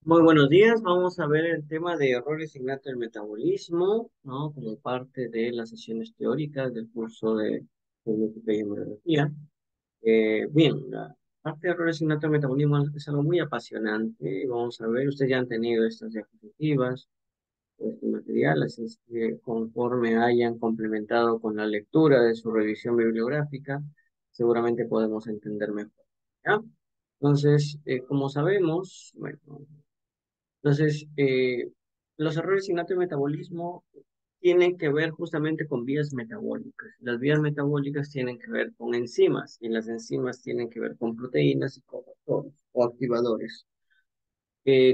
Muy buenos días, vamos a ver el tema de errores innatos del metabolismo, ¿no? Como parte de las sesiones teóricas del curso de genética y embriología. Bien, la parte de errores innatos del metabolismo es algo muy apasionante. Vamos a ver, ustedes ya han tenido estas diapositivas, este material, así es que conforme hayan complementado con la lectura de su revisión bibliográfica, seguramente podemos entender mejor, ¿ya? Entonces, como sabemos, bueno, entonces, los errores innatos de metabolismo tienen que ver justamente con vías metabólicas. Las vías metabólicas tienen que ver con enzimas y las enzimas tienen que ver con proteínas y cofactores o activadores.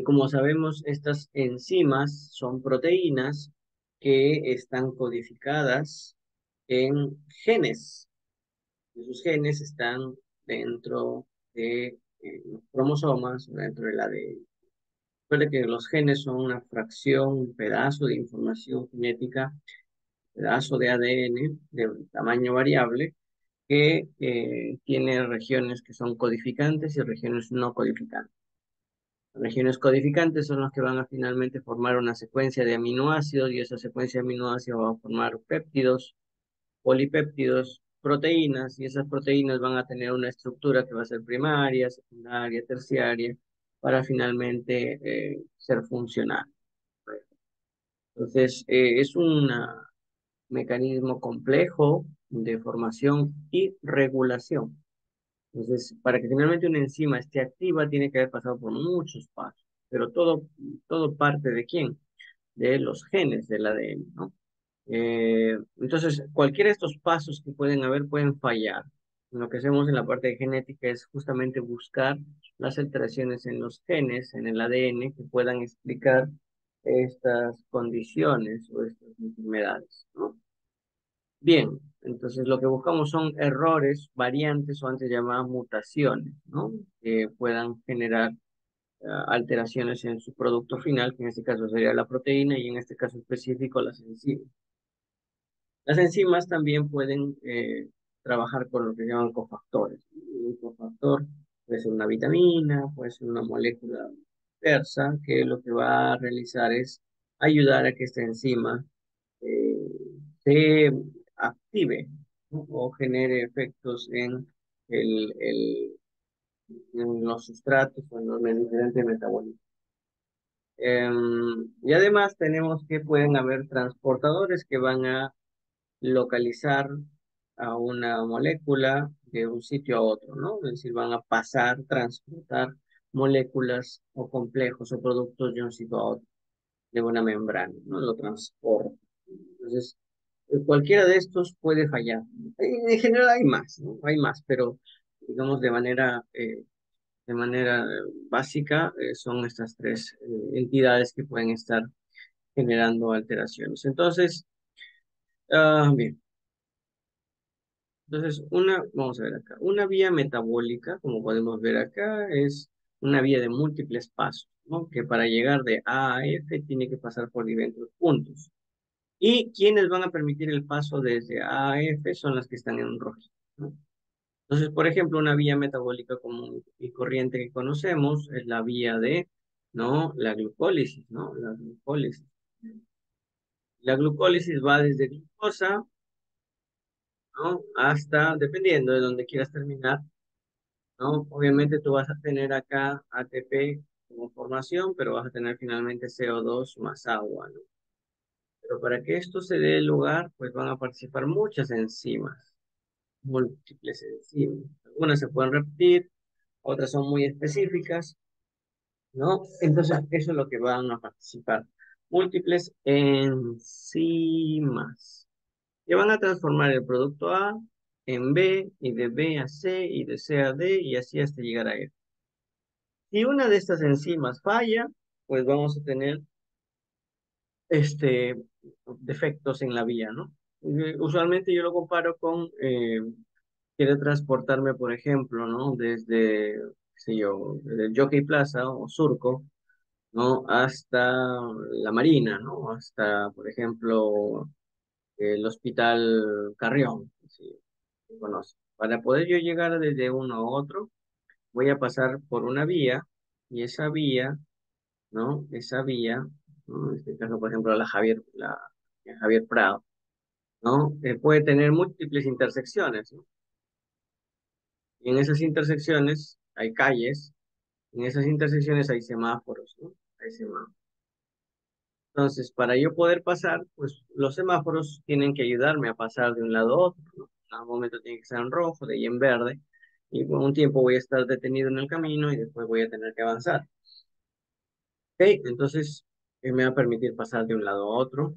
Como sabemos, estas enzimas son proteínas que están codificadas en genes. Esos genes están dentro de los cromosomas, dentro del ADN. Recuerde que los genes son una fracción, un pedazo de información genética, pedazo de ADN de tamaño variable que tiene regiones que son codificantes y regiones no codificantes. Las regiones codificantes son las que van a finalmente formar una secuencia de aminoácidos y esa secuencia de aminoácidos va a formar péptidos, polipéptidos, proteínas y esas proteínas van a tener una estructura que va a ser primaria, secundaria, terciaria para finalmente ser funcional. Entonces, es un mecanismo complejo de formación y regulación. Entonces, para que finalmente una enzima esté activa, tiene que haber pasado por muchos pasos. Pero todo parte de quién? De los genes del ADN, ¿no? Entonces, cualquiera de estos pasos que pueden haber pueden fallar. Lo que hacemos en la parte de genética es justamente buscar las alteraciones en los genes, en el ADN, que puedan explicar estas condiciones o estas enfermedades, ¿no? Bien, entonces lo que buscamos son errores, variantes o antes llamadas mutaciones, ¿no? Que puedan generar alteraciones en su producto final, que en este caso sería la proteína y en este caso específico las enzimas. Las enzimas también pueden trabajar con lo que se llaman cofactores. Un cofactor puede ser una vitamina, puede ser una molécula diversa, que lo que va a realizar es ayudar a que esta enzima eh, se active, ¿no? O genere efectos en los sustratos o en los diferentes metabolitos. Y además tenemos que pueden haber transportadores que van a localizar a una molécula de un sitio a otro, ¿no? Es decir, van a pasar, transportar moléculas o complejos o productos de un sitio a otro, de una membrana, ¿no? Lo transporta. Entonces, cualquiera de estos puede fallar. En general hay más, ¿no? Hay más, pero digamos de manera básica son estas tres entidades que pueden estar generando alteraciones. Entonces, bien. Entonces, vamos a ver acá, una vía metabólica, como podemos ver acá, es una vía de múltiples pasos, ¿no? Que para llegar de A a F tiene que pasar por diversos puntos. Y quienes van a permitir el paso desde A a F son las que están en rojo, ¿no? Entonces, por ejemplo, una vía metabólica común y corriente que conocemos es la vía de, ¿no? La glucólisis, ¿no? La glucólisis. La glucólisis va desde glucosa, ¿no? Hasta, dependiendo de donde quieras terminar, ¿no? Obviamente tú vas a tener acá ATP como formación, pero vas a tener finalmente CO2 más agua, ¿no? Pero para que esto se dé lugar, pues van a participar muchas enzimas, múltiples enzimas. Algunas se pueden repetir, otras son muy específicas, ¿no? Entonces, eso es lo que van a participar. Múltiples enzimas que van a transformar el producto A en B, y de B a C, y de C a D, y así hasta llegar a F. Si una de estas enzimas falla, pues vamos a tener este, defectos en la vía, ¿no? Usualmente yo lo comparo con, quiere transportarme, por ejemplo, ¿no? Desde, qué sé yo, desde el Jockey Plaza o Surco, ¿no? Hasta la Marina, ¿no? Hasta, por ejemplo, el Hospital Carrión, si se conoce. Para poder yo llegar desde uno a otro, voy a pasar por una vía y esa vía ¿no? Esa vía, ¿no? En este caso, por ejemplo, la Javier Prado, ¿no? Puede tener múltiples intersecciones, ¿no? Y en esas intersecciones hay calles, en esas intersecciones hay semáforos, ¿no? Hay semáforos. Entonces, para yo poder pasar, pues los semáforos tienen que ayudarme a pasar de un lado a otro, ¿no? A un momento tiene que estar en rojo, de ahí en verde, y por un tiempo voy a estar detenido en el camino y después voy a tener que avanzar. ¿Ok? Entonces, me va a permitir pasar de un lado a otro.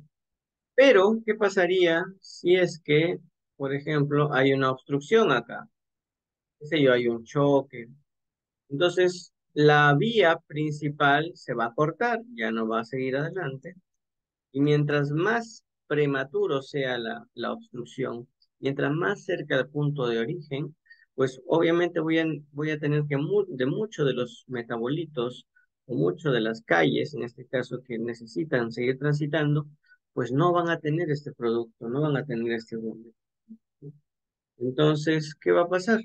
Pero, ¿qué pasaría si es que, por ejemplo, hay una obstrucción acá? ¿Qué sé yo? Hay un choque. Entonces, la vía principal se va a cortar, ya no va a seguir adelante. Y mientras más prematuro sea la obstrucción, mientras más cerca del punto de origen, pues obviamente voy a tener que de muchos de los metabolitos o muchas de las calles, en este caso, que necesitan seguir transitando, pues no van a tener este producto, no van a tener este bono. Entonces, ¿qué va a pasar?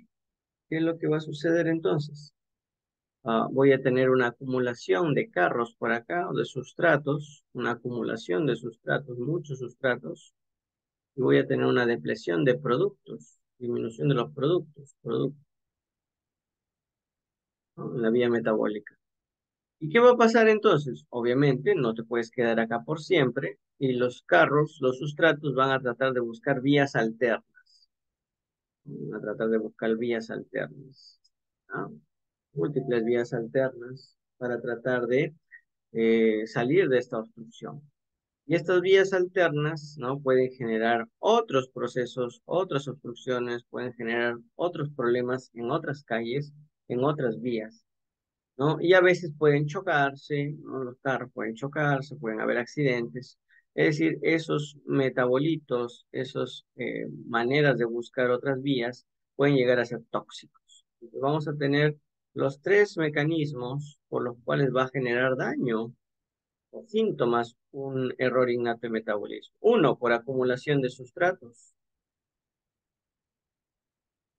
¿Qué es lo que va a suceder entonces? Voy a tener una acumulación de carros por acá, o de sustratos, una acumulación de sustratos, muchos sustratos, y voy a tener una depresión de productos, disminución de los productos, ¿no? En la vía metabólica. ¿Y qué va a pasar entonces? Obviamente no te puedes quedar acá por siempre, y los carros, los sustratos van a tratar de buscar vías alternas, van a tratar de buscar vías alternas, ¿no? Múltiples vías alternas para tratar de salir de esta obstrucción. Y estas vías alternas, ¿no? Pueden generar otros procesos, otras obstrucciones, pueden generar otros problemas en otras calles, en otras vías, ¿no? Y a veces pueden chocarse, ¿no? Los carros pueden chocarse, pueden haber accidentes. Es decir, esos metabolitos, esas maneras de buscar otras vías, pueden llegar a ser tóxicos. Entonces, vamos a tener los tres mecanismos por los cuales va a generar daño o síntomas un error innato de metabolismo. Uno, por acumulación de sustratos.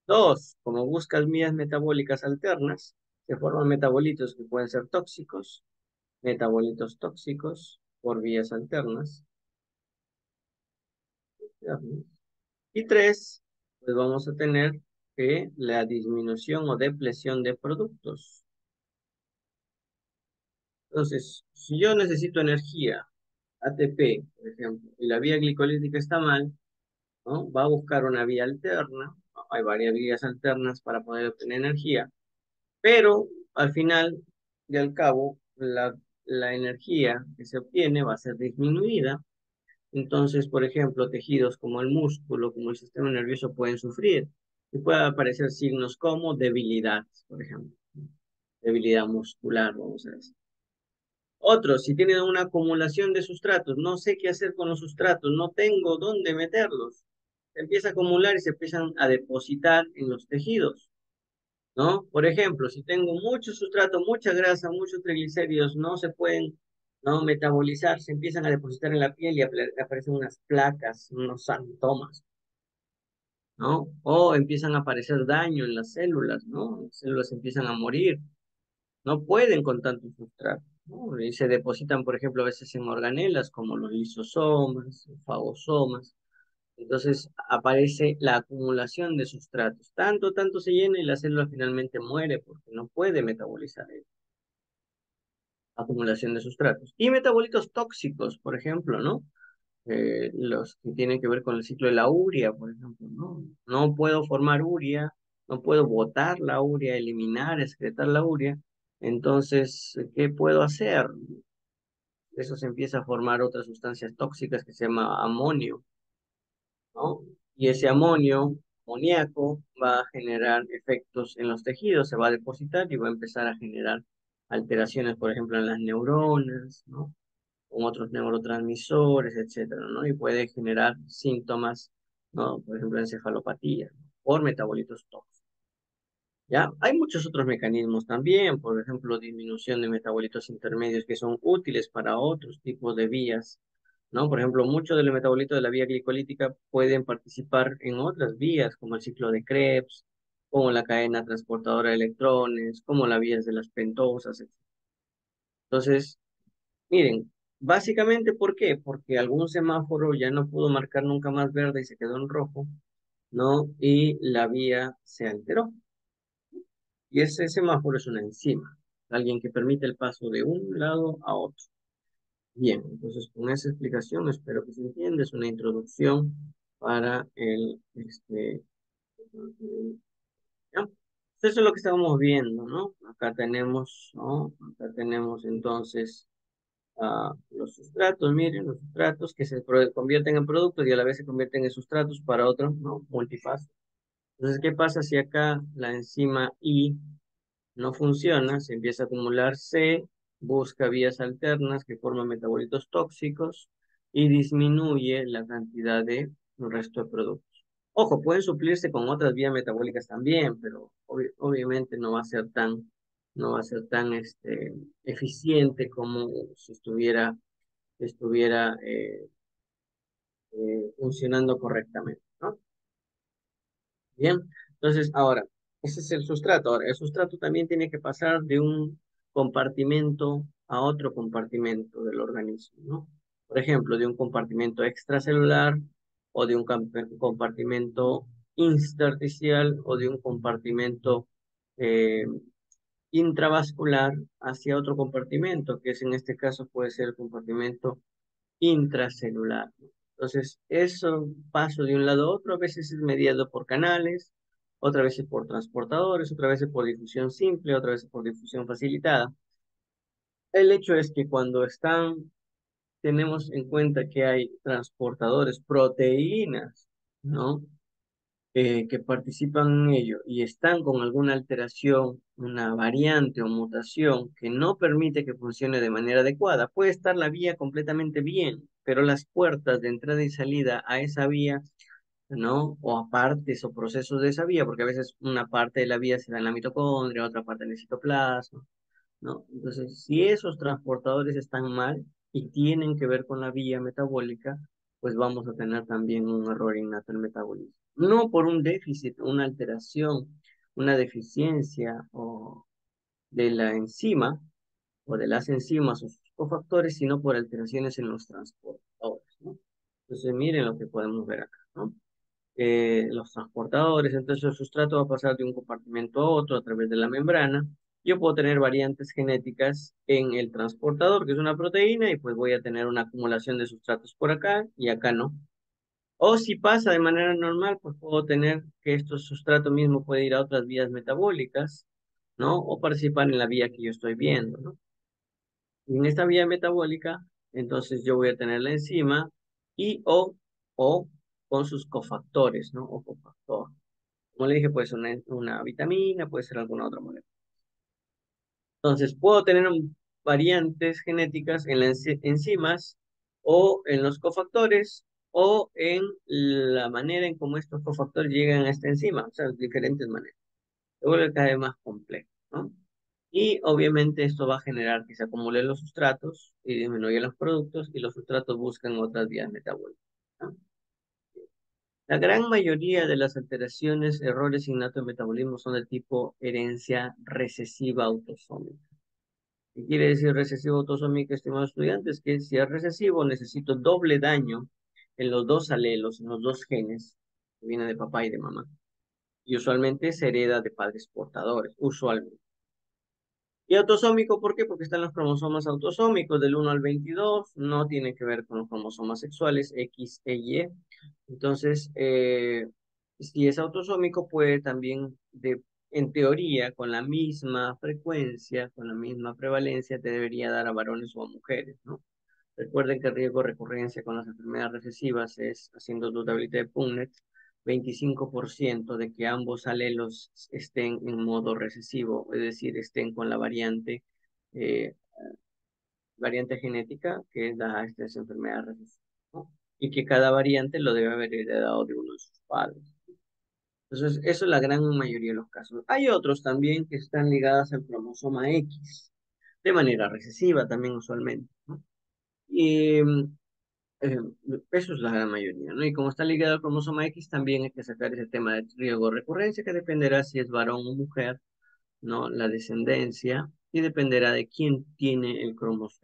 Dos, como buscas vías metabólicas alternas, se forman metabolitos que pueden ser tóxicos, metabolitos tóxicos por vías alternas. Y tres, pues vamos a tener que la disminución o depresión de productos. Entonces, si yo necesito energía, ATP, por ejemplo, y la vía glicolítica está mal, ¿no? Va a buscar una vía alterna, hay varias vías alternas para poder obtener energía, pero al final y al cabo, la energía que se obtiene va a ser disminuida. Entonces, por ejemplo, tejidos como el músculo, como el sistema nervioso pueden sufrir y pueden aparecer signos como debilidad, por ejemplo, debilidad muscular, vamos a decir. Otros, si tienen una acumulación de sustratos, no sé qué hacer con los sustratos, no tengo dónde meterlos. Se empieza a acumular y se empiezan a depositar en los tejidos, ¿no? Por ejemplo, si tengo mucho sustrato, mucha grasa, muchos triglicéridos, no se pueden, ¿no? Metabolizar, se empiezan a depositar en la piel y aparecen unas placas, unos santomas, ¿no? O empiezan a aparecer daño en las células, ¿no? Las células empiezan a morir, no pueden con tanto sustrato, ¿no? Y se depositan, por ejemplo, a veces en organelas como los lisosomas, fagosomas. Entonces aparece la acumulación de sustratos. Tanto se llena y la célula finalmente muere porque no puede metabolizar la acumulación de sustratos. Y metabolitos tóxicos, por ejemplo, ¿no? Los que tienen que ver con el ciclo de la urea, por ejemplo, ¿no? No puedo formar urea, no puedo botar la urea, eliminar, excretar la urea. Entonces, ¿qué puedo hacer? Eso se empieza a formar otras sustancias tóxicas que se llama amonio, ¿no? Y ese amoníaco, va a generar efectos en los tejidos, se va a depositar y va a empezar a generar alteraciones, por ejemplo, en las neuronas, ¿no? Con otros neurotransmisores, etcétera, ¿no? Y puede generar síntomas, ¿no? Por ejemplo, encefalopatía, ¿no? Por metabolitos tóxicos. ¿Ya? Hay muchos otros mecanismos también, por ejemplo, disminución de metabolitos intermedios que son útiles para otros tipos de vías, ¿no? Por ejemplo, muchos de los metabolitos de la vía glicolítica pueden participar en otras vías, como el ciclo de Krebs, como la cadena transportadora de electrones, como las vías de las pentosas, etc. Entonces, Miren, básicamente, ¿por qué? Porque algún semáforo ya no pudo marcar nunca más verde y se quedó en rojo, ¿no? Y la vía se alteró. Y ese semáforo es una enzima, alguien que permite el paso de un lado a otro. Bien, entonces con esa explicación espero que se entienda, es una introducción para ¿ya? Eso es lo que estábamos viendo, ¿no? Acá tenemos, ¿no? Acá tenemos entonces los sustratos, miren, los sustratos que se convierten en productos y a la vez se convierten en sustratos para otro, ¿no? Multifase. Entonces, ¿qué pasa si acá la enzima I no funciona? Se empieza a acumular C, busca vías alternas que forman metabolitos tóxicos y disminuye la cantidad de resto de productos. Ojo, pueden suplirse con otras vías metabólicas también, pero obviamente no va a ser tan eficiente como si estuviera funcionando correctamente, ¿no? Bien, entonces ahora, ese es el sustrato. Ahora, el sustrato también tiene que pasar de un compartimento a otro compartimento del organismo, ¿no? Por ejemplo, de un compartimento extracelular o de un compartimento intersticial o de un compartimento eh, intravascular hacia otro compartimento, que es en este caso puede ser el compartimento intracelular. Entonces, eso paso de un lado a otro, a veces es mediado por canales, otras veces por transportadores, otras veces por difusión simple, otras veces por difusión facilitada. El hecho es que cuando tenemos en cuenta que hay transportadores, proteínas, ¿no? Que participan en ello y están con alguna alteración, una variante o mutación que no permite que funcione de manera adecuada, puede estar la vía completamente bien, pero las puertas de entrada y salida a esa vía, ¿no? O a partes o procesos de esa vía, porque a veces una parte de la vía se da en la mitocondria, otra parte en el citoplasma, ¿no? Entonces, si esos transportadores están mal y tienen que ver con la vía metabólica, pues vamos a tener también un error innato en el metabolismo. No por un déficit, una alteración, una deficiencia de la enzima o de las enzimas o sus cofactores, sino por alteraciones en los transportadores, ¿no? Entonces, miren lo que podemos ver acá, ¿no? Los transportadores, entonces el sustrato va a pasar de un compartimento a otro a través de la membrana. Yo puedo tener variantes genéticas en el transportador, que es una proteína, y pues voy a tener una acumulación de sustratos por acá y acá no. O si pasa de manera normal, pues puedo tener que estos sustratos mismo puede ir a otras vías metabólicas, ¿no? O participar en la vía que yo estoy viendo, ¿no? Y en esta vía metabólica, entonces yo voy a tener la enzima y o con sus cofactores, ¿no? O cofactor. Como le dije, puede ser una vitamina, puede ser alguna otra molécula. Entonces, puedo tener variantes genéticas en las enzimas o en los cofactores o en la manera en cómo estos cofactores llegan a esta enzima, o sea, diferentes maneras. Se vuelve cada vez más complejo, ¿no? Y obviamente esto va a generar que se acumulen los sustratos y disminuyan los productos y los sustratos buscan otras vías metabólicas, ¿no? La gran mayoría de las alteraciones, errores innatos en metabolismo son del tipo herencia recesiva autosómica. ¿Qué quiere decir recesivo autosómico, estimados estudiantes? Que si es recesivo necesito doble daño en los dos alelos, en los dos genes, que vienen de papá y de mamá. Y usualmente se hereda de padres portadores, usualmente. Y autosómico, ¿por qué? Porque están los cromosomas autosómicos del 1 al 22, no tiene que ver con los cromosomas sexuales X e Y. Entonces, si es autosómico, puede también, en teoría, con la misma frecuencia, con la misma prevalencia, te debería dar a varones o a mujeres, ¿no? Recuerden que el riesgo de recurrencia con las enfermedades recesivas es, haciendo dudabilidad de Punnett, 25% de que ambos alelos estén en modo recesivo, es decir, estén con la eh, variante genética que da estas enfermedades recesivas, ¿no? Y que cada variante lo debe haber heredado de uno de sus padres. Entonces, eso es la gran mayoría de los casos. Hay otros también que están ligados al cromosoma X, de manera recesiva también usualmente, ¿no? Y eh, eso es la gran mayoría, ¿no? Y como está ligado al cromosoma X, también hay que sacar ese tema de riesgo de recurrencia, que dependerá si es varón o mujer, ¿no? La descendencia. y dependerá de quién tiene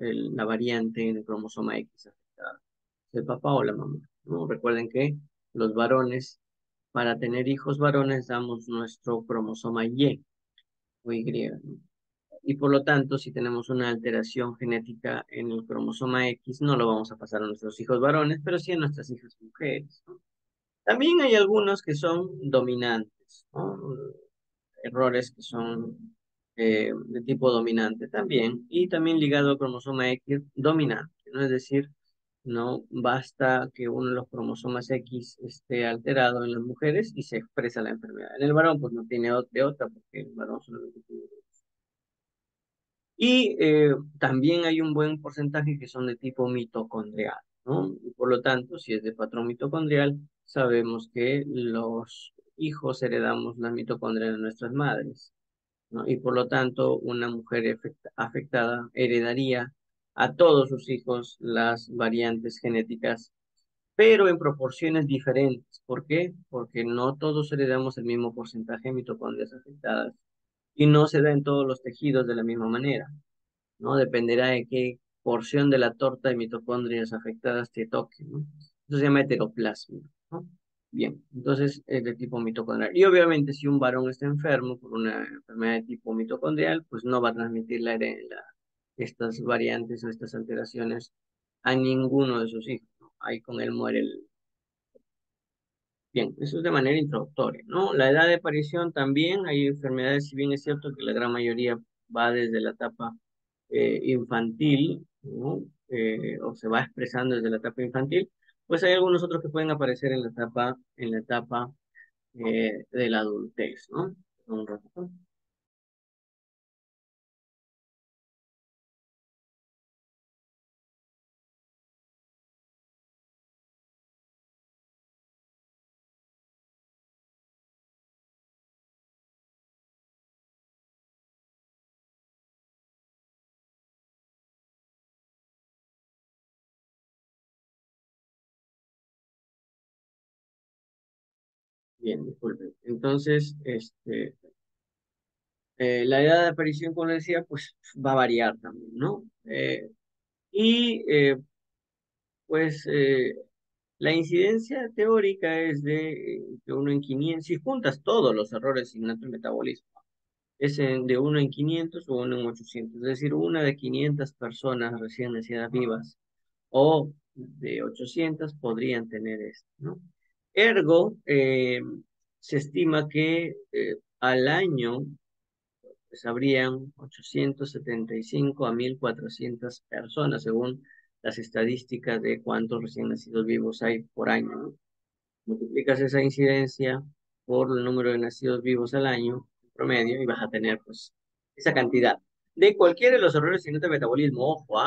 la variante en el cromosoma X afectada, el papá o la mamá, ¿no? Recuerden que los varones, para tener hijos varones, damos nuestro cromosoma Y o Y, ¿no? Y por lo tanto, si tenemos una alteración genética en el cromosoma X, no lo vamos a pasar a nuestros hijos varones, pero sí a nuestras hijas mujeres, ¿no? También hay algunos que son dominantes, ¿no? Errores que son de tipo dominante también, y también ligado al cromosoma X dominante, ¿no? Es decir, no basta que uno de los cromosomas X esté alterado en las mujeres y se expresa la enfermedad. En el varón, pues no tiene de otra, porque el varón solamente tiene. Y también hay un buen porcentaje que son de tipo mitocondrial, ¿no? Y por lo tanto, si es de patrón mitocondrial, sabemos que los hijos heredamos la mitocondria de nuestras madres, ¿no? Y por lo tanto, una mujer afectada heredaría a todos sus hijos las variantes genéticas, pero en proporciones diferentes. ¿Por qué? Porque no todos heredamos el mismo porcentaje de mitocondrias afectadas y no se da en todos los tejidos de la misma manera, ¿no? Dependerá de qué porción de la torta de mitocondrias afectadas te toque, ¿no? Eso se llama heteroplasma, ¿no? Bien, entonces es de tipo mitocondrial. Y obviamente si un varón está enfermo por una enfermedad de tipo mitocondrial, pues no va a transmitir estas variantes o estas alteraciones a ninguno de sus hijos, ¿no? Ahí con él muere el. Bien, eso es de manera introductoria, ¿no? La edad de aparición también, hay enfermedades, si bien es cierto que la gran mayoría va desde la etapa infantil, ¿no? O se va expresando desde la etapa infantil, pues hay algunos otros que pueden aparecer en la etapa de la adultez, ¿no? Un ratito. Bien, disculpen. Entonces, la edad de aparición, como decía, pues va a variar también, ¿no? Y pues la incidencia teórica es de 1 en 500. Si juntas todos los errores innatos del metabolismo, es de 1 en 500 o 1 en 800, es decir, una de 500 personas recién nacidas vivas o de 800 podrían tener esto, ¿no? Ergo, se estima que al año pues habrían 875 a 1.400 personas, según las estadísticas de cuántos recién nacidos vivos hay por año, ¿no? Multiplicas esa incidencia por el número de nacidos vivos al año, en promedio, y vas a tener, pues, esa cantidad. De cualquiera de los errores sin de metabolismo, ojo,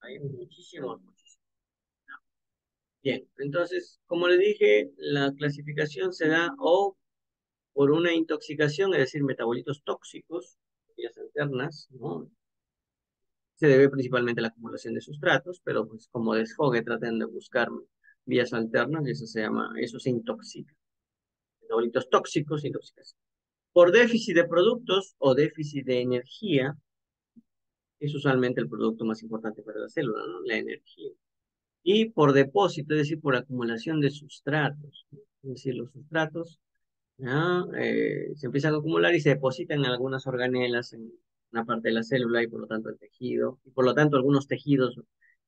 hay muchísimos, muchísimos. Bien, entonces, como le dije, la clasificación se da o por una intoxicación, es decir, metabolitos tóxicos, vías alternas, ¿no? Se debe principalmente a la acumulación de sustratos, pero pues como desfogue tratan de buscar vías alternas y eso se intoxica. Metabolitos tóxicos, intoxicación. Por déficit de productos o déficit de energía, es usualmente el producto más importante para la célula, ¿no? La energía. Y por depósito, es decir, por acumulación de sustratos, ¿no? Es decir, los sustratos, ¿no? Se empiezan a acumular y se depositan en algunas organelas en una parte de la célula y por lo tanto el tejido, y por lo tanto algunos tejidos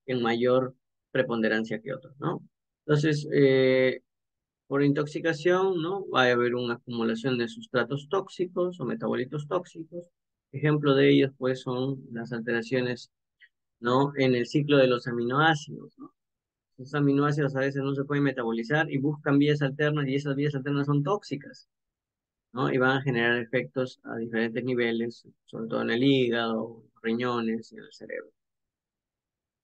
en mayor preponderancia que otros, ¿no? Entonces, por intoxicación, ¿no? Va a haber una acumulación de sustratos tóxicos o metabolitos tóxicos. Ejemplo de ellos, pues, son las alteraciones, ¿no? En el ciclo de los aminoácidos, ¿no? Los aminoácidos a veces no se pueden metabolizar y buscan vías alternas y esas vías alternas son tóxicas, ¿no? Y van a generar efectos a diferentes niveles, sobre todo en el hígado, riñones y en el cerebro.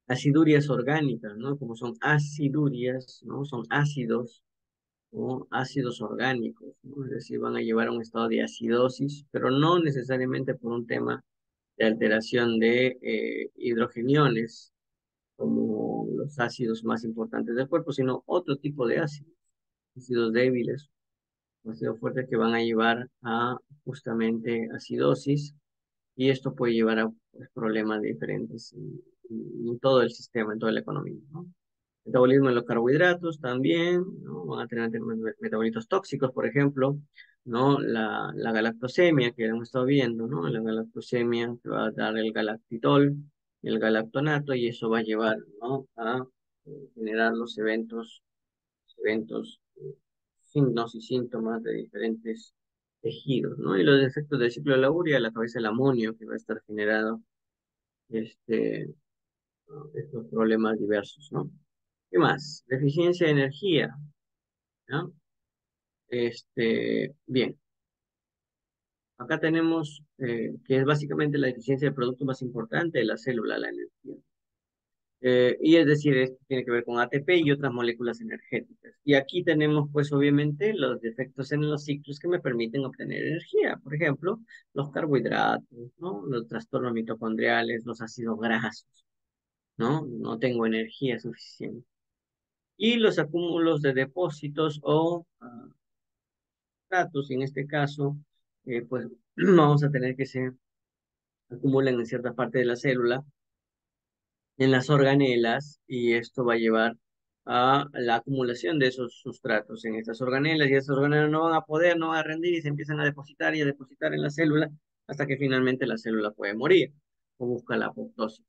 Acidurias orgánicas, ¿no? Como son acidurias, ¿no? Son ácidos o ácidos orgánicos, ¿no? Es decir, van a llevar a un estado de acidosis, pero no necesariamente por un tema de alteración de hidrogeniones, como los ácidos más importantes del cuerpo, sino otro tipo de ácidos, ácidos débiles, ácidos fuertes que van a llevar a justamente acidosis y esto puede llevar a pues, problemas diferentes en todo el sistema, en toda la economía, ¿no? Metabolismo de los carbohidratos también, ¿no? Van a tener metabolitos tóxicos, por ejemplo, ¿no? La galactosemia que hemos estado viendo, ¿no? La galactosemia que va a dar el galactitol, el galactonato, y eso va a llevar, ¿no? A generar los eventos, signos y síntomas de diferentes tejidos, ¿no? Y los efectos del ciclo de la urea, la cabeza del amonio que va a estar generando este, ¿no? Estos problemas diversos, ¿no? ¿Qué más? Deficiencia de energía, ¿no? Bien, acá tenemos que es básicamente la deficiencia del producto más importante de la célula, la energía. Y es decir, esto tiene que ver con ATP y otras moléculas energéticas. Y aquí tenemos, pues, obviamente, los defectos en los ciclos que me permiten obtener energía. Por ejemplo, los carbohidratos, ¿no? Los trastornos mitocondriales, los ácidos grasos, ¿no? No tengo energía suficiente. Y los acúmulos de depósitos o datos, en este caso, pues vamos a tener que se acumulen en cierta parte de la célula, en las organelas, y esto va a llevar a la acumulación de esos sustratos en estas organelas, y esas organelas no van a poder, no van a rendir, y se empiezan a depositar y a depositar en la célula, hasta que finalmente la célula puede morir, o busca la apoptosis,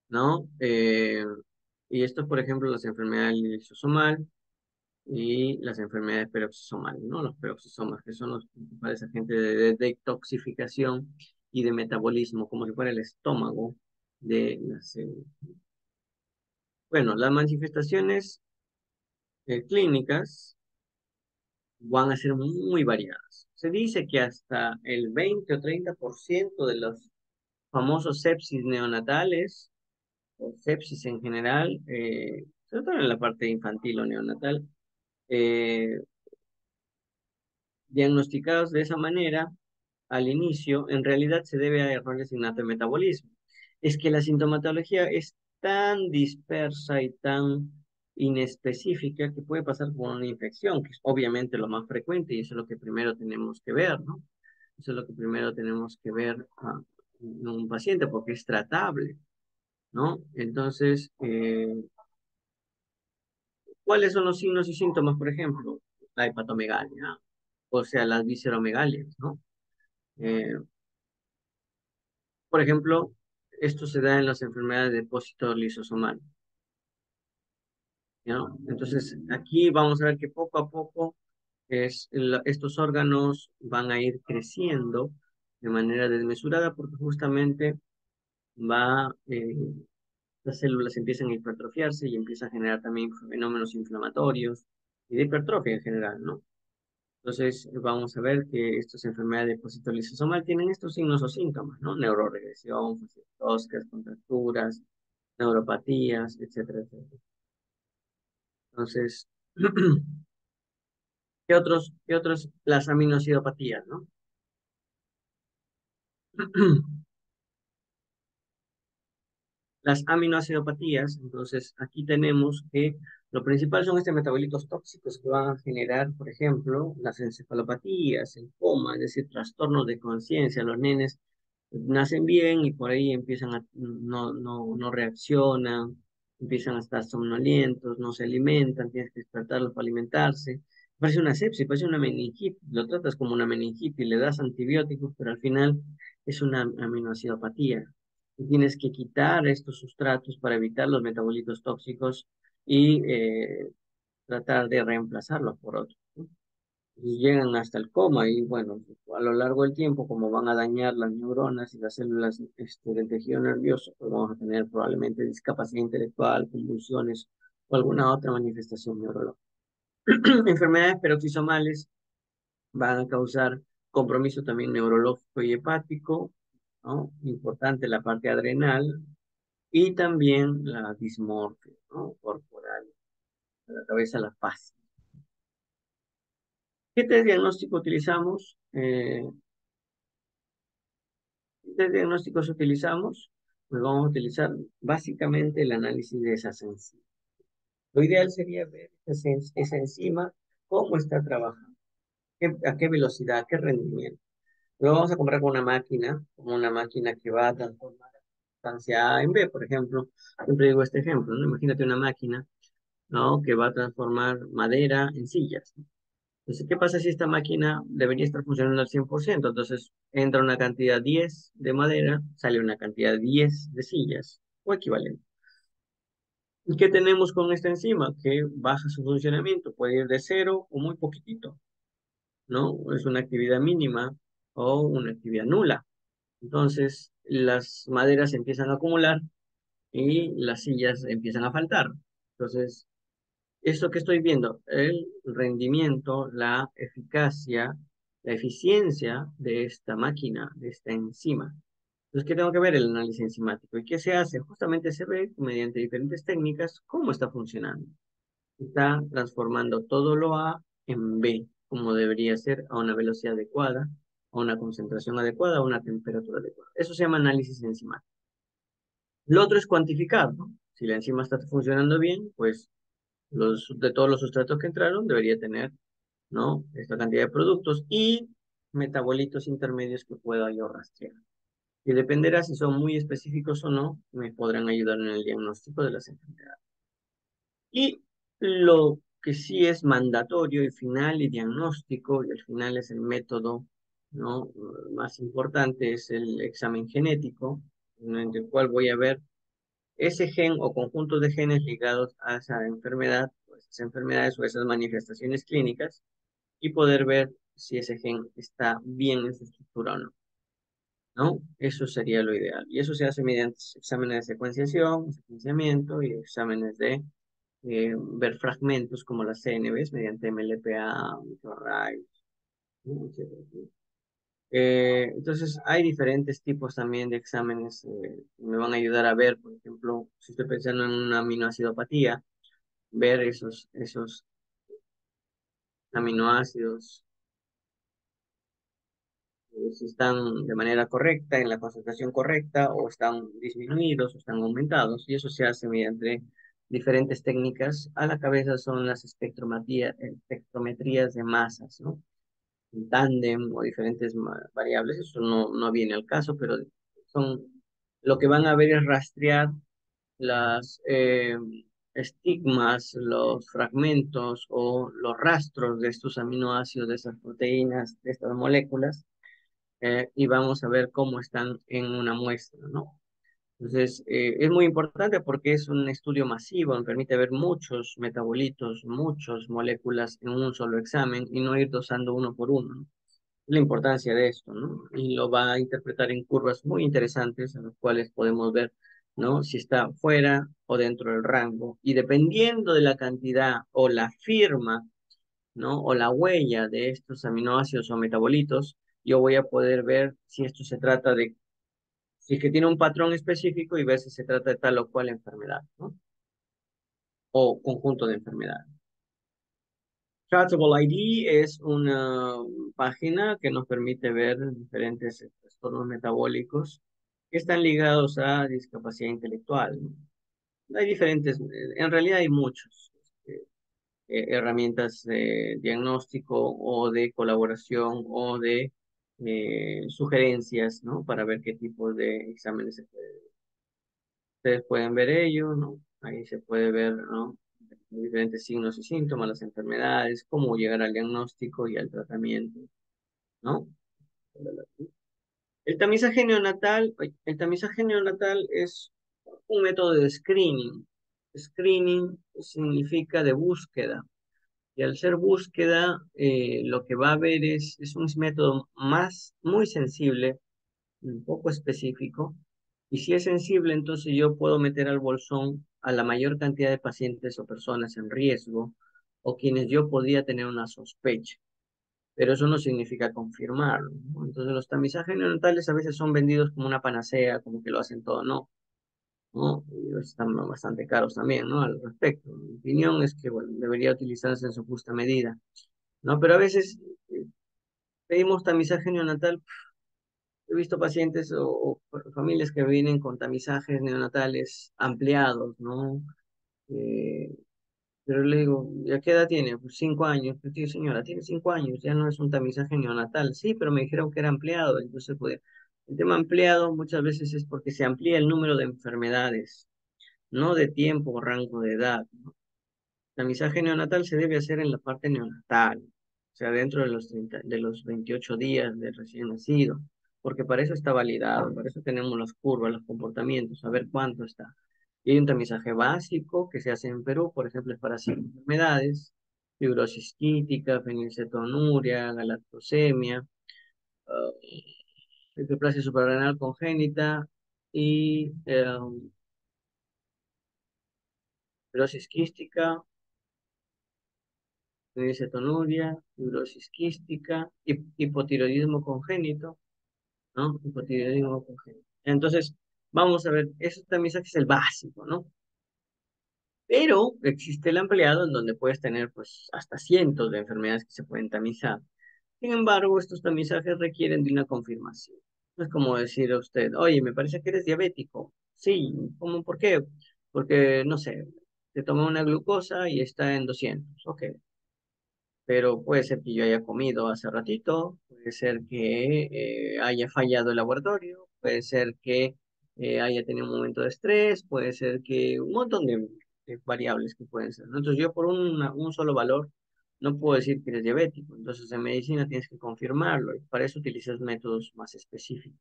¿no? Y esto es, por ejemplo, las enfermedades lisosomal, y las enfermedades peroxisomales, ¿no? Los peroxisomas, que son los principales agentes de detoxificación y de metabolismo, como si fuera el estómago de la célula. Bueno, las manifestaciones clínicas van a ser muy variadas. Se dice que hasta el 20 o 30% de los famosos sepsis neonatales, o sepsis en general, sobre todo en la parte infantil o neonatal, eh, diagnosticados de esa manera al inicio, en realidad se debe a errores innatos de metabolismo. Es que la sintomatología es tan dispersa y tan inespecífica que puede pasar por una infección, que es obviamente lo más frecuente y eso es lo que primero tenemos que ver, ¿no? Eso es lo que primero tenemos que ver en un paciente porque es tratable, ¿no? Entonces, ¿cuáles son los signos y síntomas, por ejemplo? La hepatomegalia, o sea, las visceromegalias, ¿no? Eh, Por ejemplo, esto se da en las enfermedades de depósito lisosomal, ¿no? Entonces, aquí vamos a ver que poco a poco estos órganos van a ir creciendo de manera desmesurada porque justamente las células empiezan a hipertrofiarse y empiezan a generar también fenómenos inflamatorios y de hipertrofia en general, ¿no? Entonces, vamos a ver que estas enfermedades de depósito lisosomal tienen estos signos o síntomas, ¿no? Neuroregresión, fatigas toscas, contracturas, neuropatías, etcétera, etcétera. Entonces, ¿qué otros? Las aminoacidopatías, ¿no? Las aminoacidopatías, entonces aquí tenemos que lo principal son estos metabolitos tóxicos que van a generar, por ejemplo, las encefalopatías, el coma, es decir, trastornos de conciencia. Los nenes nacen bien y por ahí empiezan no reaccionan, empiezan a estar somnolientos, no se alimentan, tienes que despertarlos para alimentarse. Parece una sepsis, parece una meningitis, lo tratas como una meningitis, le das antibióticos, pero al final es una aminoacidopatía. Y tienes que quitar estos sustratos para evitar los metabolitos tóxicos y tratar de reemplazarlos por otros, ¿no? Y llegan hasta el coma y bueno, a lo largo del tiempo, como van a dañar las neuronas y las células del tejido nervioso, pues vamos a tener probablemente discapacidad intelectual, convulsiones o alguna otra manifestación neurológica. Enfermedades peroxisomales van a causar compromiso también neurológico y hepático, ¿no? Importante la parte adrenal y también la dismorfia, ¿no? Corporal, la cabeza, la faz. ¿Qué test diagnóstico utilizamos? ¿Qué diagnósticos utilizamos? Pues vamos a utilizar básicamente el análisis de esas enzimas. Lo ideal sería ver esa enzima, cómo está trabajando, a qué velocidad, qué rendimiento. Lo vamos a comprar con una máquina, como una máquina que va a transformar sustancia A en B, por ejemplo. Siempre digo este ejemplo, ¿no? Imagínate una máquina, ¿no? Que va a transformar madera en sillas, ¿no? Entonces, ¿qué pasa si esta máquina debería estar funcionando al 100%? Entonces, entra una cantidad 10 de madera, sale una cantidad 10 de sillas, o equivalente. ¿Y qué tenemos con esta enzima? Que baja su funcionamiento, puede ir de cero o muy poquitito, ¿no? Es una actividad mínima o una actividad nula. Entonces, las maderas se empiezan a acumular y las sillas empiezan a faltar. Entonces, esto que estoy viendo, el rendimiento, la eficacia, la eficiencia de esta máquina, de esta enzima. Entonces, ¿qué tengo que ver? El análisis enzimático. ¿Y qué se hace? Justamente se ve mediante diferentes técnicas cómo está funcionando. Está transformando todo lo A en B, como debería ser, a una velocidad adecuada, a una concentración adecuada, a una temperatura adecuada. Eso se llama análisis enzimático. Lo otro es cuantificar, ¿no? Si la enzima está funcionando bien, pues de todos los sustratos que entraron debería tener, ¿no? Esta cantidad de productos y metabolitos intermedios que pueda yo rastrear. Y dependerá si son muy específicos o no, me podrán ayudar en el diagnóstico de las enfermedades. Y lo que sí es mandatorio y final y diagnóstico, y al final es el método, ¿no? Más importante es el examen genético, en el cual voy a ver ese gen o conjunto de genes ligados a esa enfermedad, o esas enfermedades o esas manifestaciones clínicas, y poder ver si ese gen está bien en su estructura o no, ¿no? Eso sería lo ideal. Y eso se hace mediante exámenes de secuenciación, secuenciamiento y exámenes de ver fragmentos como las CNVs mediante MLPA, microarray, ¿no? Etcétera. Entonces, hay diferentes tipos también de exámenes que me van a ayudar a ver, por ejemplo, si estoy pensando en una aminoacidopatía, ver esos aminoácidos, si están de manera correcta, en la concentración correcta, o están disminuidos, o están aumentados, y eso se hace mediante diferentes técnicas. A la cabeza son las espectrometrías de masas, ¿no? En tándem o diferentes variables, eso no viene al caso, pero son, lo que van a ver es rastrear las estigmas, los fragmentos o los rastros de estos aminoácidos, de estas proteínas, de estas moléculas, y vamos a ver cómo están en una muestra, ¿no? Entonces, es muy importante porque es un estudio masivo, me permite ver muchos metabolitos, muchas moléculas en un solo examen y no ir dosando uno por uno, ¿no? La importancia de esto, ¿no? Y lo va a interpretar en curvas muy interesantes en las cuales podemos ver, ¿no? Si está fuera o dentro del rango. Y dependiendo de la cantidad o la firma, ¿no? O la huella de estos aminoácidos o metabolitos, yo voy a poder ver si esto se trata de, si es que tiene un patrón específico y ver si se trata de tal o cual enfermedad, ¿no? O conjunto de enfermedades. Trackable ID es una página que nos permite ver diferentes trastornos metabólicos que están ligados a discapacidad intelectual, ¿no? Hay diferentes, en realidad hay muchos herramientas de diagnóstico o de colaboración o de sugerencias, ¿no? Para ver qué tipo de exámenes ustedes pueden ver ello, ¿no? Ahí se puede ver, ¿no? Diferentes signos y síntomas, las enfermedades, cómo llegar al diagnóstico y al tratamiento, ¿no? El tamizaje neonatal es un método de screening. Screening significa de búsqueda. Y al ser búsqueda, lo que va a haber es un método más, muy sensible, un poco específico. Y si es sensible, entonces yo puedo meter al bolsón a la mayor cantidad de pacientes o personas en riesgo o quienes yo podría tener una sospecha, pero eso no significa confirmarlo, ¿no? Entonces los tamizajes neonatales a veces son vendidos como una panacea, como que lo hacen todo, no, ¿no? Y están bastante caros también, ¿no? Al respecto. Mi opinión es que, bueno, debería utilizarse en su justa medida, ¿no? Pero a veces pedimos tamizaje neonatal. He visto pacientes o familias que vienen con tamizajes neonatales ampliados, ¿no? Pero le digo, ¿ya qué edad tiene? Pues 5 años. Pues, tío, señora, tiene 5 años, ya no es un tamizaje neonatal. Sí, pero me dijeron que era ampliado, entonces pues, el tema ampliado muchas veces es porque se amplía el número de enfermedades, no de tiempo o rango de edad, ¿no? Tamizaje neonatal se debe hacer en la parte neonatal, o sea, dentro de los 30 de los 28 días del recién nacido, porque para eso está validado, para eso tenemos las curvas, los comportamientos, a ver cuánto está. Y hay un tamizaje básico que se hace en Perú, por ejemplo, es para 5 enfermedades: fibrosis quística, fenilcetonuria, galactosemia, ah, hiperplasia suprarrenal congénita y fibrosis quística, fenilcetonuria, fibrosis quística, hipotiroidismo congénito, ¿no? Hipotiroidismo congénito. Entonces, vamos a ver, eso también es el básico, ¿no? Pero existe el ampliado en donde puedes tener pues hasta cientos de enfermedades que se pueden tamizar. Sin embargo, estos tamizajes requieren de una confirmación. No es como decir a usted, oye, me parece que eres diabético. Sí, ¿cómo, por qué? Porque, no sé, te tomé una glucosa y está en 200. Ok, pero puede ser que yo haya comido hace ratito, puede ser que haya fallado el laboratorio, puede ser que haya tenido un momento de estrés, puede ser que un montón de variables que pueden ser, ¿no? Entonces yo por un solo valor no puedo decir que eres diabético. Entonces en medicina tienes que confirmarlo y para eso utilizas métodos más específicos,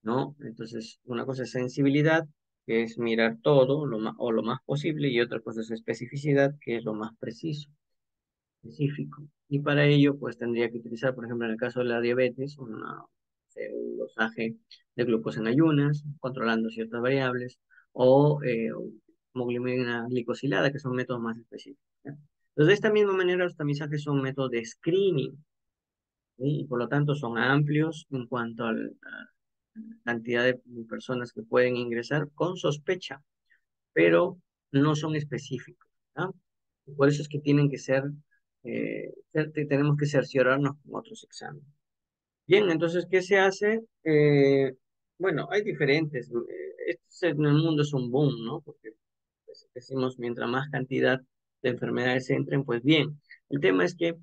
¿no? Entonces una cosa es sensibilidad, que es mirar todo o lo más posible, y otra cosa es especificidad, que es lo más preciso, específico. Y para ello, pues tendría que utilizar, por ejemplo, en el caso de la diabetes, un dosaje de glucosa en ayunas, controlando ciertas variables, o hemoglobina glicosilada, que son métodos más específicos, ¿ya? Entonces, de esta misma manera, los tamizajes son métodos de screening, ¿sí? Y por lo tanto son amplios en cuanto a la cantidad de personas que pueden ingresar con sospecha, pero no son específicos, ¿ya? Por eso es que tienen que ser, tenemos que cerciorarnos con otros exámenes. Bien, entonces, ¿qué se hace? Bueno, hay diferentes. En el mundo es un boom, ¿no? Porque pues, decimos, mientras más cantidad de enfermedades entren, pues bien. El tema es que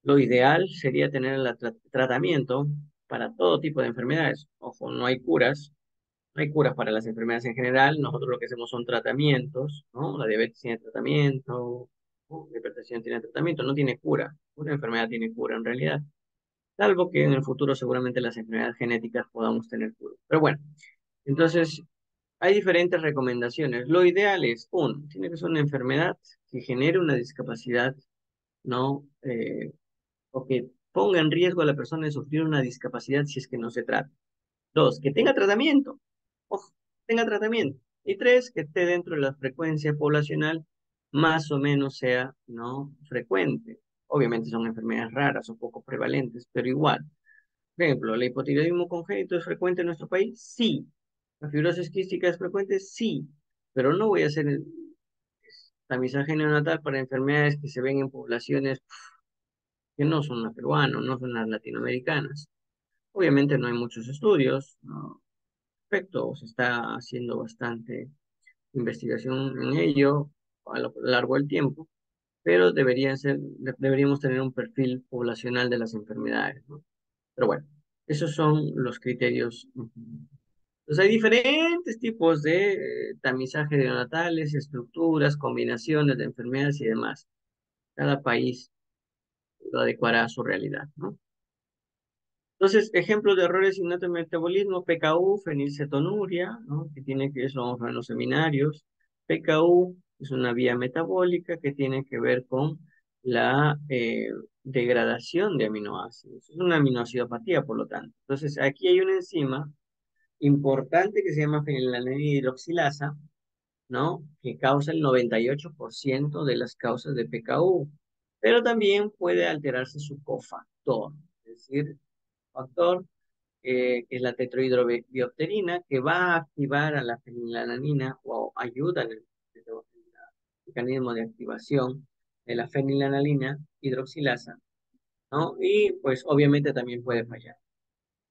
lo ideal sería tener el tratamiento para todo tipo de enfermedades. Ojo, no hay curas, no hay curas para las enfermedades en general. Nosotros lo que hacemos son tratamientos, ¿no? La diabetes tiene tratamiento, ¿no? La hipertensión tiene tratamiento, no tiene cura. Una enfermedad tiene cura en realidad. Salvo que en el futuro seguramente las enfermedades genéticas podamos tener cura. Pero bueno, entonces hay diferentes recomendaciones. Lo ideal es, uno, tiene que ser una enfermedad que genere una discapacidad, ¿no? O que ponga en riesgo a la persona de sufrir una discapacidad si es que no se trata. Dos, que tenga tratamiento. Ojo, tenga tratamiento. Y tres, que esté dentro de la frecuencia poblacional, más o menos sea, ¿no? Frecuente. Obviamente son enfermedades raras o poco prevalentes, pero igual. Por ejemplo, ¿el hipotiroidismo congénito es frecuente en nuestro país? Sí. ¿La fibrosis quística es frecuente? Sí. Pero no voy a hacer el tamizaje neonatal para enfermedades que se ven en poblaciones que no son las peruanas, no son las latinoamericanas. Obviamente no hay muchos estudios, ¿no? Respecto, se está haciendo bastante investigación en ello a lo largo del tiempo, pero deberíamos tener un perfil poblacional de las enfermedades, ¿no? Pero bueno, esos son los criterios. Entonces hay diferentes tipos de tamizaje de neonatales, estructuras, combinaciones de enfermedades y demás. Cada país lo adecuará a su realidad, ¿no? Entonces, ejemplos de errores innatos en metabolismo: PKU, fenilcetonuria, ¿no? Que tiene que, eso vamos a ver en los seminarios. PKU es una vía metabólica que tiene que ver con la degradación de aminoácidos. Es una aminoacidopatía, por lo tanto. Entonces, aquí hay una enzima importante que se llama fenilalanina hidroxilasa, ¿no? Que causa el 98% de las causas de PKU, pero también puede alterarse su cofactor, es decir, factor que es la tetrohidrobiopterina, que va a activar a la fenilalanina o ayuda en el mecanismo de activación de la fenilalanina hidroxilasa, ¿no? Y pues obviamente también puede fallar.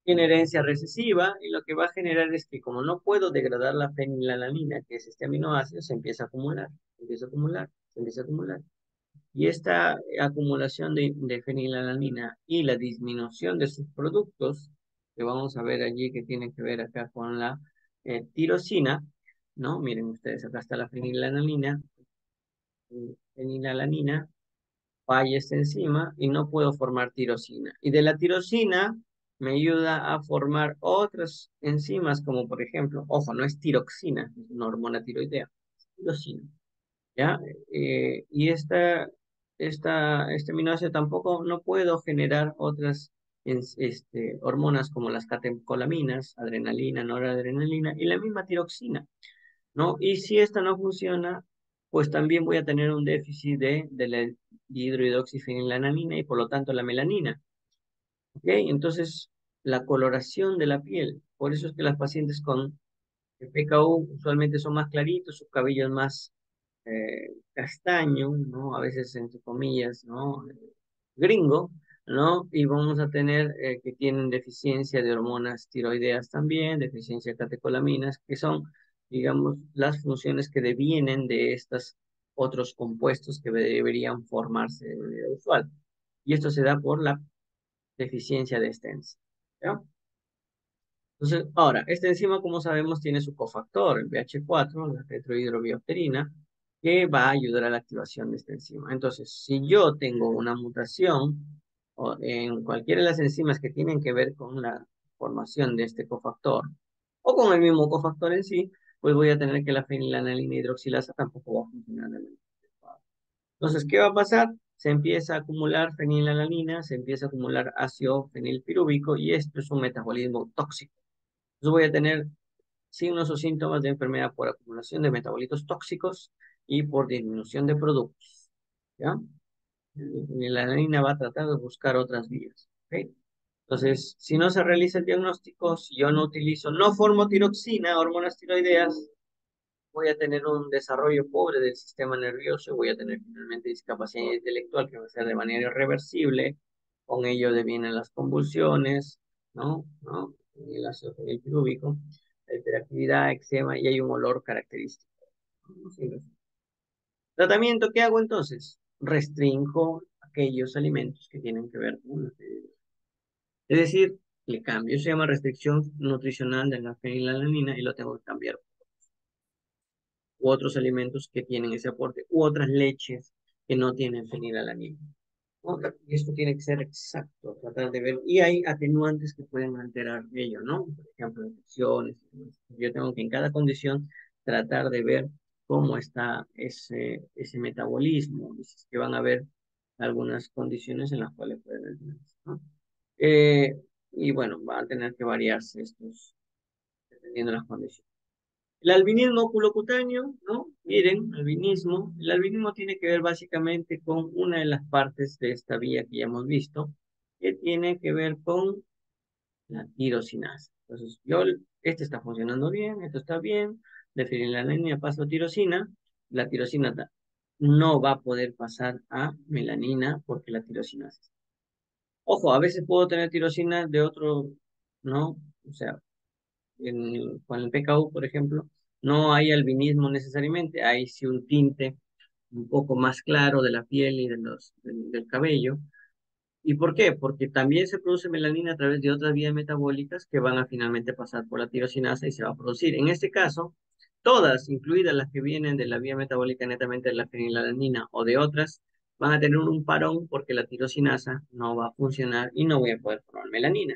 Tiene herencia recesiva y lo que va a generar es que como no puedo degradar la fenilalanina, que es este aminoácido, se empieza a acumular, se empieza a acumular. Y esta acumulación de fenilalanina y la disminución de sus productos, que vamos a ver allí que tiene que ver acá con la tirosina, ¿no? Miren ustedes, acá está la fenilalanina, falla esta enzima y no puedo formar tirosina. Y de la tirosina me ayuda a formar otras enzimas, como por ejemplo, ojo, no es tiroxina, es una hormona tiroidea, es tirosina. ¿Ya? Y este aminoácido tampoco no puedo generar otras hormonas como las catecolaminas, adrenalina, noradrenalina y la misma tiroxina, ¿no? Y si esta no funciona, pues también voy a tener un déficit de la dihidroxifenilalanina y por lo tanto la melanina, ¿ok? Entonces, la coloración de la piel, por eso es que las pacientes con PKU usualmente son más claritos, su cabello es más castaño, ¿no? A veces entre comillas, ¿no? Gringo, ¿no? Y vamos a tener que tienen deficiencia de hormonas tiroideas también, deficiencia de catecolaminas, que son, digamos, las funciones que devienen de estos otros compuestos que deberían formarse de manera usual. Y esto se da por la deficiencia de esta enzima, ¿ya? Entonces, ahora, esta enzima, como sabemos, tiene su cofactor, el BH4, la tetrahidrobiopterina, que va a ayudar a la activación de esta enzima. Entonces, si yo tengo una mutación en cualquiera de las enzimas que tienen que ver con la formación de este cofactor, o con el mismo cofactor en sí, pues voy a tener que la fenilalanina hidroxilasa tampoco va a funcionar de la misma forma. Entonces, ¿qué va a pasar? Se empieza a acumular fenilalanina, se empieza a acumular ácido fenilpirúvico, y esto es un metabolismo tóxico. Entonces voy a tener signos o síntomas de enfermedad por acumulación de metabolitos tóxicos y por disminución de productos. ¿Ya? Y la alanina va a tratar de buscar otras vías. ¿Ok? Entonces, si no se realiza el diagnóstico, si yo no utilizo, no formo tiroxina, hormonas tiroideas, voy a tener un desarrollo pobre del sistema nervioso, voy a tener finalmente discapacidad intelectual que va a ser de manera irreversible, con ello devienen las convulsiones, ¿no? El ácido fenilpirúvico, la hiperactividad, eczema y hay un olor característico, ¿no? Sí, tratamiento, ¿qué hago entonces? Restringo aquellos alimentos que tienen que ver con la fibra. Es decir, le cambio, se llama restricción nutricional de la fenilalanina y lo tengo que cambiar u otros alimentos que tienen ese aporte, u otras leches que no tienen fenilalanina, ¿no? Y esto tiene que ser exacto, tratar de ver, y hay atenuantes que pueden alterar ello, ¿no? Por ejemplo, infecciones. Yo tengo que en cada condición tratar de ver cómo está ese metabolismo, y si es que van a haber algunas condiciones en las cuales pueden alterarse, ¿no? Eh, y bueno, va a tener que variarse estos dependiendo de las condiciones. El albinismo oculocutáneo, ¿no? Miren, albinismo. El albinismo tiene que ver básicamente con una de las partes de esta vía que ya hemos visto, que tiene que ver con la tirosinasa. Entonces, este está funcionando bien, esto está bien, de fenilalanina paso a tirosina, la tirosina no va a poder pasar a melanina porque la tirosinasa. Ojo, a veces puedo tener tirosina de otro, ¿no? O sea, con el PKU, por ejemplo, no hay albinismo necesariamente, hay sí un tinte un poco más claro de la piel y del cabello. ¿Y por qué? Porque también se produce melanina a través de otras vías metabólicas que van a finalmente pasar por la tirosinasa y se va a producir. En este caso, todas, incluidas las que vienen de la vía metabólica netamente de la fenilalanina o de otras, van a tener un parón porque la tirosinasa no va a funcionar y no voy a poder formar melanina.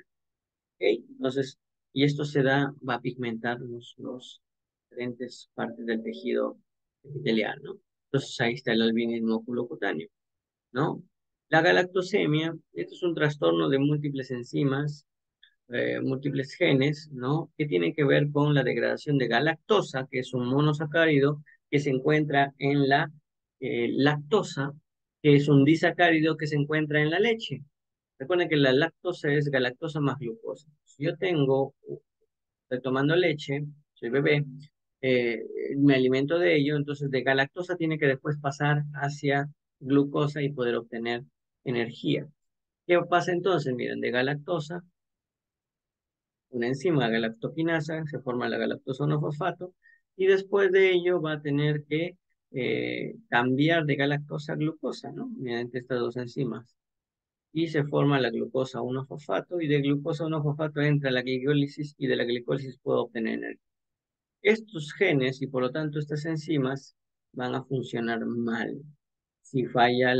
¿Ok? Entonces, y esto va a pigmentar los diferentes partes del tejido epitelial, ¿no? Entonces ahí está el albinismo oculocutáneo, ¿no? La galactosemia, esto es un trastorno de múltiples enzimas, múltiples genes, ¿no? Que tienen que ver con la degradación de galactosa, que es un monosacárido que se encuentra en la lactosa, que es un disacárido que se encuentra en la leche. Recuerden que la lactosa es galactosa más glucosa. Si yo estoy tomando leche, soy bebé, eh, me alimento de ello, entonces de galactosa tiene que después pasar hacia glucosa y poder obtener energía. ¿Qué pasa entonces? Miren, de galactosa, una enzima galactoquinasa, se forma la galactosa 1-fosfato, y después de ello va a tener que cambiar de galactosa a glucosa, ¿no? Mediante estas dos enzimas. Y se forma la glucosa 1-fosfato y de glucosa 1-fosfato entra la glicólisis y de la glicólisis puedo obtener energía. Estos genes y por lo tanto estas enzimas van a funcionar mal. Si falla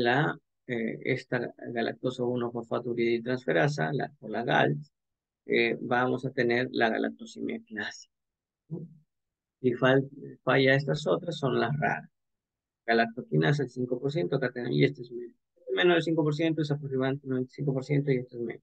esta galactosa 1-fosfato transferasa, o la GALT, vamos a tener la galactosemia clásica, ¿no? Si falla estas otras, son las raras. Galactoquinasa el 5%, catenina, y este es menos del 5%, es aproximadamente el 95% y este es menos.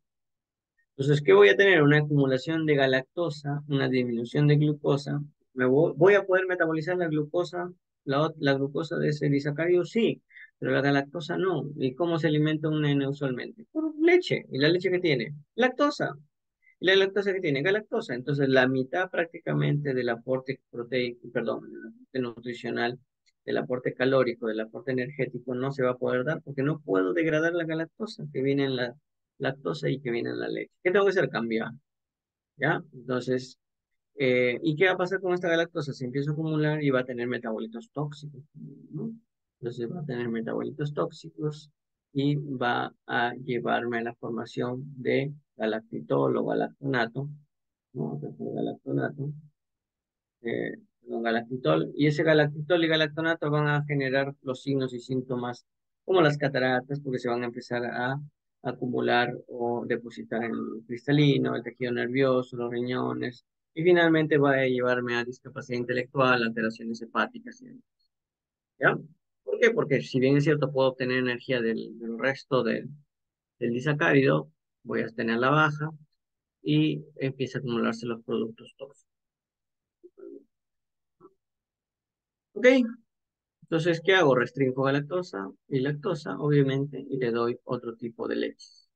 Entonces, ¿qué voy a tener? Una acumulación de galactosa, una disminución de glucosa. ¿Voy a poder metabolizar la glucosa, la glucosa de ese disacárido? Sí, pero la galactosa no. ¿Y cómo se alimenta un nene usualmente? Por leche. ¿Y la leche que tiene? Lactosa. ¿Y la lactosa que tiene? Galactosa. Entonces, la mitad prácticamente del aporte proteico, perdón, del aporte nutricional, del aporte calórico, del aporte energético, no se va a poder dar porque no puedo degradar la galactosa que viene en la lactosa y que viene en la leche. ¿Qué tengo que hacer? Cambiar. ¿Ya? Entonces, ¿y qué va a pasar con esta galactosa? Se empieza a acumular y va a tener metabolitos tóxicos, ¿no? Entonces va a tener metabolitos tóxicos y va a llevarme a la formación de galactitol o galactonato, ¿no? Galactonato, galactitol, y ese galactitol y galactonato van a generar los signos y síntomas como las cataratas, porque se van a empezar a acumular o depositar en el cristalino, el tejido nervioso, los riñones, y finalmente va a llevarme a discapacidad intelectual, alteraciones hepáticas, ¿ya? ¿Por qué? Porque si bien es cierto, puedo obtener energía del resto del disacárido, voy a tener la baja y empieza a acumularse los productos tóxicos. ¿Ok? Entonces, ¿qué hago? Restringo galactosa y lactosa, obviamente, y le doy otro tipo de leches.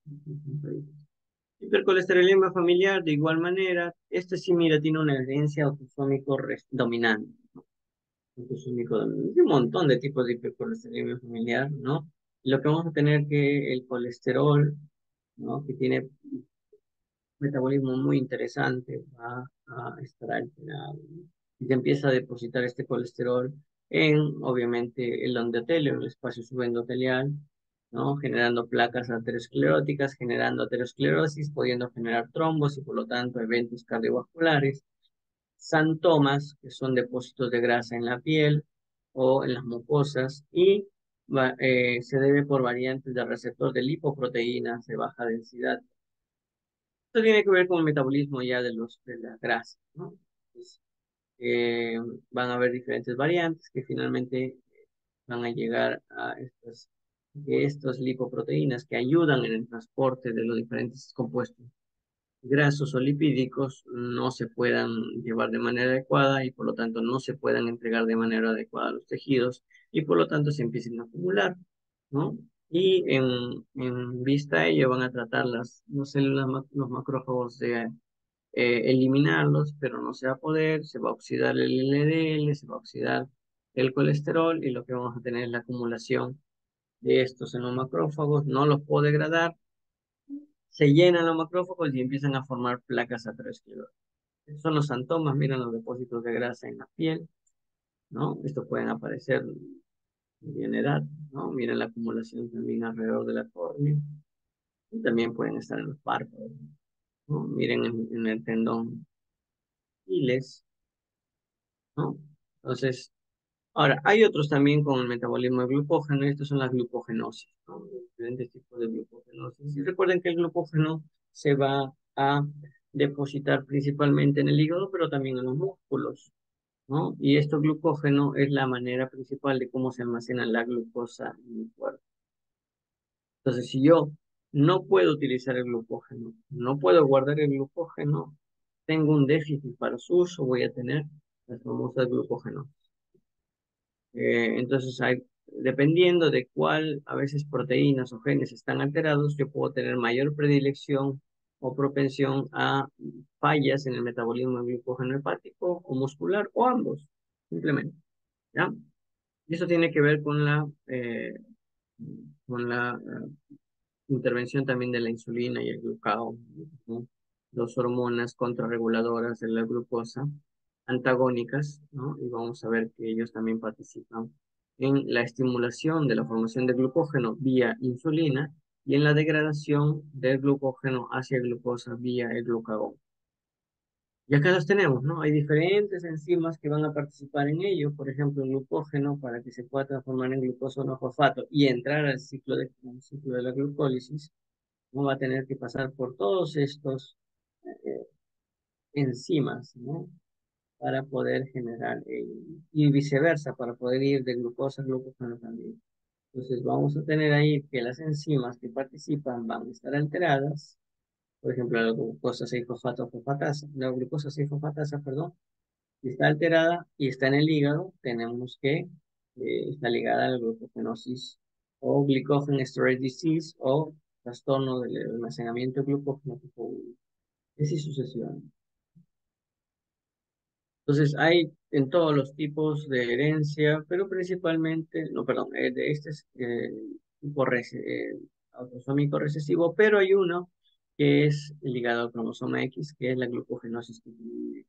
Hipercolesterolemia familiar, de igual manera, este sí, mira, tiene una herencia autosómico dominante, ¿no? Autosómico dominante. Hay un montón de tipos de hipercolesterolemia familiar, ¿no? Lo que vamos a tener que el colesterol, ¿no? Que tiene metabolismo muy interesante, va a estar alterado, ¿no? Y se empieza a depositar este colesterol en, obviamente, el endotelio, en el espacio subendotelial, ¿no? Generando placas ateroscleróticas, generando aterosclerosis, pudiendo generar trombos y por lo tanto eventos cardiovasculares, santomas, que son depósitos de grasa en la piel o en las mucosas, y se debe por variantes del receptor de lipoproteínas de baja densidad. Esto tiene que ver con el metabolismo ya de la grasa, ¿no? Entonces, van a haber diferentes variantes que finalmente van a llegar a estas lipoproteínas que ayudan en el transporte de los diferentes compuestos grasos o lipídicos no se puedan llevar de manera adecuada y por lo tanto no se puedan entregar de manera adecuada a los tejidos y por lo tanto se empiecen a acumular, ¿no? Y en vista a ello van a tratar las células, los macrófagos de eliminarlos, pero no se va a poder, se va a oxidar el LDL, se va a oxidar el colesterol y lo que vamos a tener es la acumulación de estos en los macrófagos, no los puedo degradar, se llenan los macrófagos y empiezan a formar placas ateroscleróticas. Estos son los santomas, miren los depósitos de grasa en la piel, ¿no? Estos pueden aparecer en edad, ¿no? Miren la acumulación también alrededor de la córnea y también pueden estar en los párpados, ¿no? Miren en el tendón Aquiles, ¿no? Entonces, ahora, hay otros también con el metabolismo de glucógeno, y estos son las glucogenosis, ¿no? Diferentes tipos de glucogenosis. Y recuerden que el glucógeno se va a depositar principalmente en el hígado, pero también en los músculos, ¿no? Y esto glucógeno es la manera principal de cómo se almacena la glucosa en el cuerpo. Entonces, si yo no puedo utilizar el glucógeno, no puedo guardar el glucógeno, tengo un déficit para su uso, voy a tener las famosas glucógenos. Entonces, dependiendo de cuál, a veces proteínas o genes están alterados, yo puedo tener mayor predilección o propensión a fallas en el metabolismo del glucógeno hepático o muscular o ambos, simplemente, ¿ya? Y eso tiene que ver con la intervención también de la insulina y el glucagón, ¿no? Dos hormonas contrarreguladoras de la glucosa, antagónicas, ¿no? Y vamos a ver que ellos también participan en la estimulación de la formación de glucógeno vía insulina y en la degradación del glucógeno hacia glucosa vía el glucagón. Y acá los tenemos, ¿no? Hay diferentes enzimas que van a participar en ello. Por ejemplo, el glucógeno, para que se pueda transformar en glucosa 1-fosfato y entrar al ciclo de la glucólisis, no va a tener que pasar por todos estos eh, enzimas, ¿no? Para poder generar, y viceversa, para poder ir de glucosa a glucógeno también. Entonces vamos a tener ahí que las enzimas que participan van a estar alteradas. Por ejemplo, la glucosa 6-fosfato-fosfatasa, la glucosa 6-fosfatasa, perdón, si está alterada y está en el hígado, tenemos que está ligada a la glucogenosis o glycogen storage disease o trastorno del almacenamiento de glucógeno tipo 1. Así sucesivamente. Entonces hay en todos los tipos de herencia, pero principalmente, no, perdón, de este es tipo autosómico recesivo, pero hay uno que es ligado al cromosoma X, que es la glucogenosis tipo 1.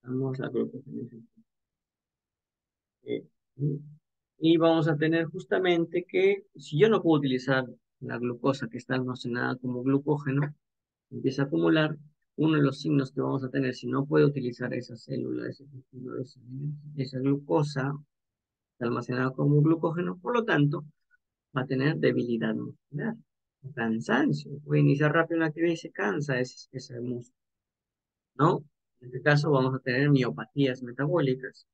Vamos a la glucogenosis. Eh, y vamos a tener justamente que si yo no puedo utilizar la glucosa que está almacenada como glucógeno, empieza a acumular. Uno de los signos que vamos a tener si no puede utilizar esa célula, esa glucosa almacenada como glucógeno, por lo tanto, va a tener debilidad muscular, cansancio. Puede iniciar rápido una actividad y se cansa ese músculo, ¿no? En este caso vamos a tener miopatías metabólicas,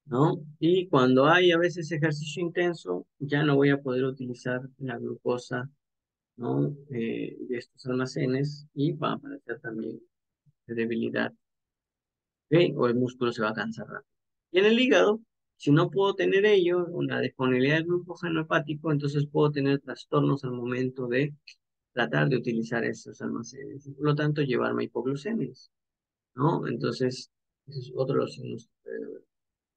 ¿no? Y cuando hay a veces ejercicio intenso, ya no voy a poder utilizar la glucosa, ¿no? De estos almacenes y va a aparecer también de debilidad, ¿ok? O el músculo se va a cansar rápido. Y en el hígado, si no puedo tener ello, una disponibilidad del glucógeno hepático, entonces puedo tener trastornos al momento de tratar de utilizar esos almacenes. Y por lo tanto, llevarme a hipoglucemias, ¿no? Entonces, ese es otro de los signos.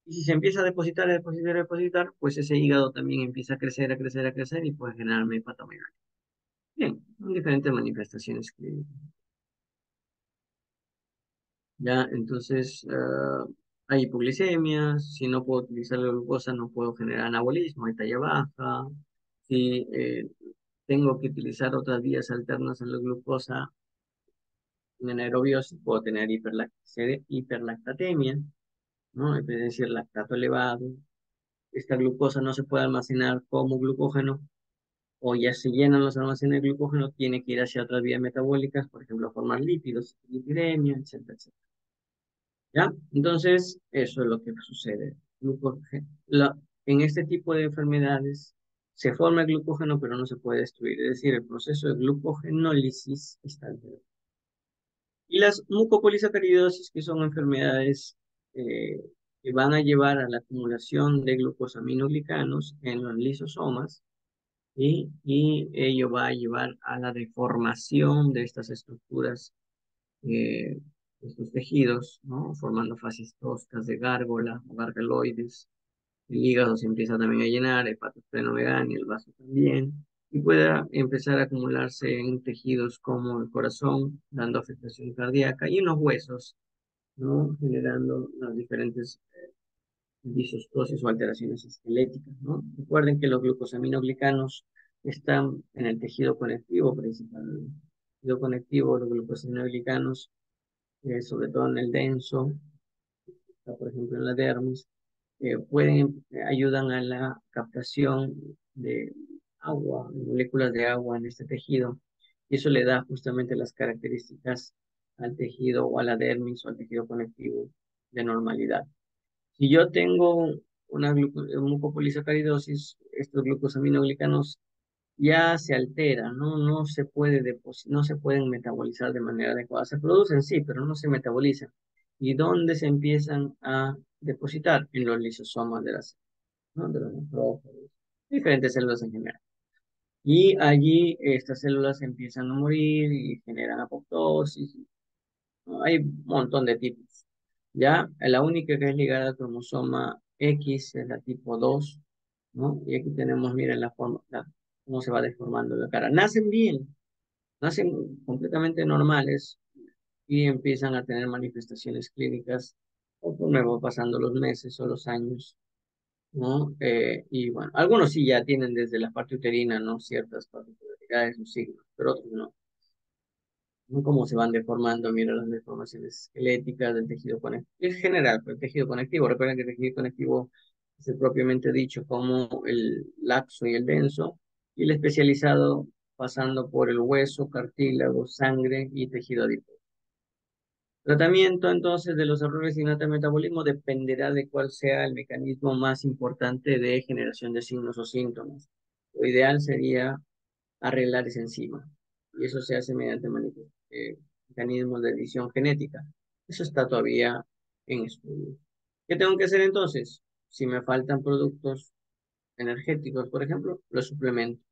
Y si se empieza a depositar, a depositar, a depositar, pues ese hígado también empieza a crecer, a crecer, a crecer y puede generarme hepatomegalia. Bien, son diferentes manifestaciones clínicas. Ya, entonces, hay hipoglicemias, si no puedo utilizar la glucosa, no puedo generar anabolismo, hay talla baja. Si tengo que utilizar otras vías alternas a la glucosa en anaerobiosis, puedo tener hiperlactatemia, ¿no? Es decir, lactato elevado. Esta glucosa no se puede almacenar como glucógeno, o ya se llenan los almacenes de glucógeno, tiene que ir hacia otras vías metabólicas, por ejemplo, formar lípidos, lipidemia, etcétera, etcétera. ¿Ya? Entonces, eso es lo que sucede. En este tipo de enfermedades se forma el glucógeno, pero no se puede destruir. Es decir, el proceso de glucogenólisis está alterado. Y las mucopolisacaridosis, que son enfermedades eh, que van a llevar a la acumulación de glucosaminoglicanos en los lisosomas, y ello va a llevar a la deformación de estas estructuras, eh, estos tejidos, ¿no? Formando fascias toscas de gárgola o gargaloides. El hígado se empieza también a llenar, hepatosplenomegalia, el vaso también, y puede empezar a acumularse en tejidos como el corazón, dando afectación cardíaca, y en los huesos, ¿no? Generando las diferentes disostosis o alteraciones esqueléticas, ¿no? Recuerden que los glucosaminoglicanos están en el tejido conectivo principalmente. El tejido conectivo, los glucosaminoglicanos, sobre todo en el denso, por ejemplo en la dermis, ayudan a la captación de agua, de moléculas de agua en este tejido, y eso le da justamente las características al tejido o a la dermis o al tejido conectivo de normalidad. Si yo tengo una mucopolisacaridosis, estos glucosaminoglicanos ya se alteran, ¿no? No se pueden metabolizar de manera adecuada. Se producen, sí, pero no se metabolizan. ¿Y dónde se empiezan a depositar? En los lisosomas de las, ¿no? De los macrófagos, diferentes células en general. Y allí estas células empiezan a morir y generan apoptosis. ¿No? Hay un montón de tipos. Ya, la única que es ligada al cromosoma X es la tipo 2, ¿no? Y aquí tenemos, miren, cómo se va deformando la cara. Nacen bien, nacen completamente normales y empiezan a tener manifestaciones clínicas o por conforme va pasando los meses o los años, ¿no? Y bueno, algunos sí ya tienen desde la parte uterina, ¿no? Ciertas particularidades o signos, pero otros no. ¿No? Cómo se van deformando, mira las deformaciones esqueléticas del tejido conectivo. Es general, pero el tejido conectivo, recuerden que el tejido conectivo es el propiamente dicho como el laxo y el denso, y el especializado pasando por el hueso, cartílago, sangre y tejido adiposo. Tratamiento entonces de los errores innatos del metabolismo dependerá de cuál sea el mecanismo más importante de generación de signos o síntomas. Lo ideal sería arreglar esa enzima. Y eso se hace mediante mecanismos de edición genética. Eso está todavía en estudio. ¿Qué tengo que hacer entonces? Si me faltan productos energéticos, por ejemplo, los suplemento.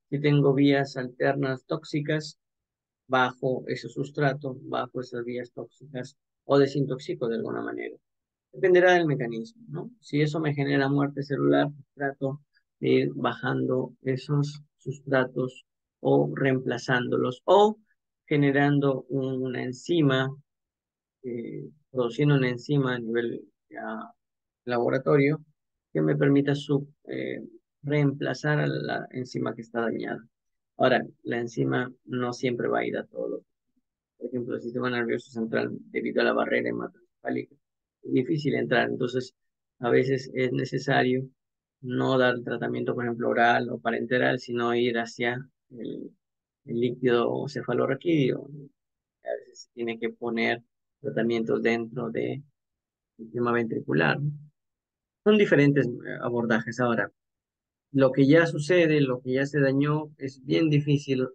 Si tengo vías alternas tóxicas, bajo ese sustrato, bajo esas vías tóxicas o desintoxico de alguna manera. Dependerá del mecanismo, ¿no? Si eso me genera muerte celular, trato de ir bajando esos sustratos o reemplazándolos o generando una enzima, produciendo una enzima a nivel ya, laboratorio que me permita reemplazar a la enzima que está dañada. Ahora, la enzima no siempre va a ir a todo lo por ejemplo, el sistema nervioso central, debido a la barrera hematoencefálica, es difícil entrar. Entonces, a veces es necesario no dar tratamiento, por ejemplo, oral o parenteral, sino ir hacia el líquido cefalorraquídeo. A veces se tiene que poner tratamientos dentro del sistema ventricular, ¿no? Son diferentes abordajes. Ahora, lo que ya sucede, lo que ya se dañó, es bien difícil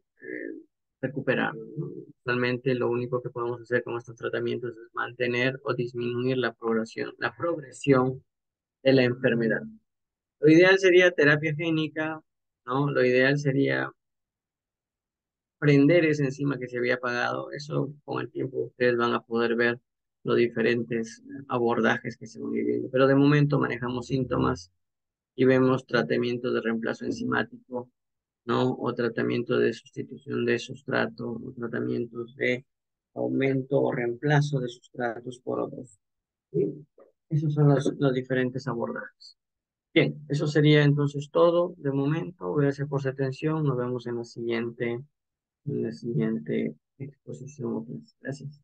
recuperar, ¿no? Realmente lo único que podemos hacer con estos tratamientos es mantener o disminuir la progresión de la enfermedad. Lo ideal sería terapia génica, ¿no? Lo ideal sería prender esa enzima que se había apagado. Eso con el tiempo ustedes van a poder ver los diferentes abordajes que se van viviendo. Pero de momento manejamos síntomas y vemos tratamientos de reemplazo enzimático, ¿no? O tratamiento de sustitución de sustrato, o tratamientos de aumento o reemplazo de sustratos por otros. ¿Sí? Esos son los diferentes abordajes. Bien, eso sería entonces todo de momento. Gracias por su atención. Nos vemos en la siguiente exposición. Gracias.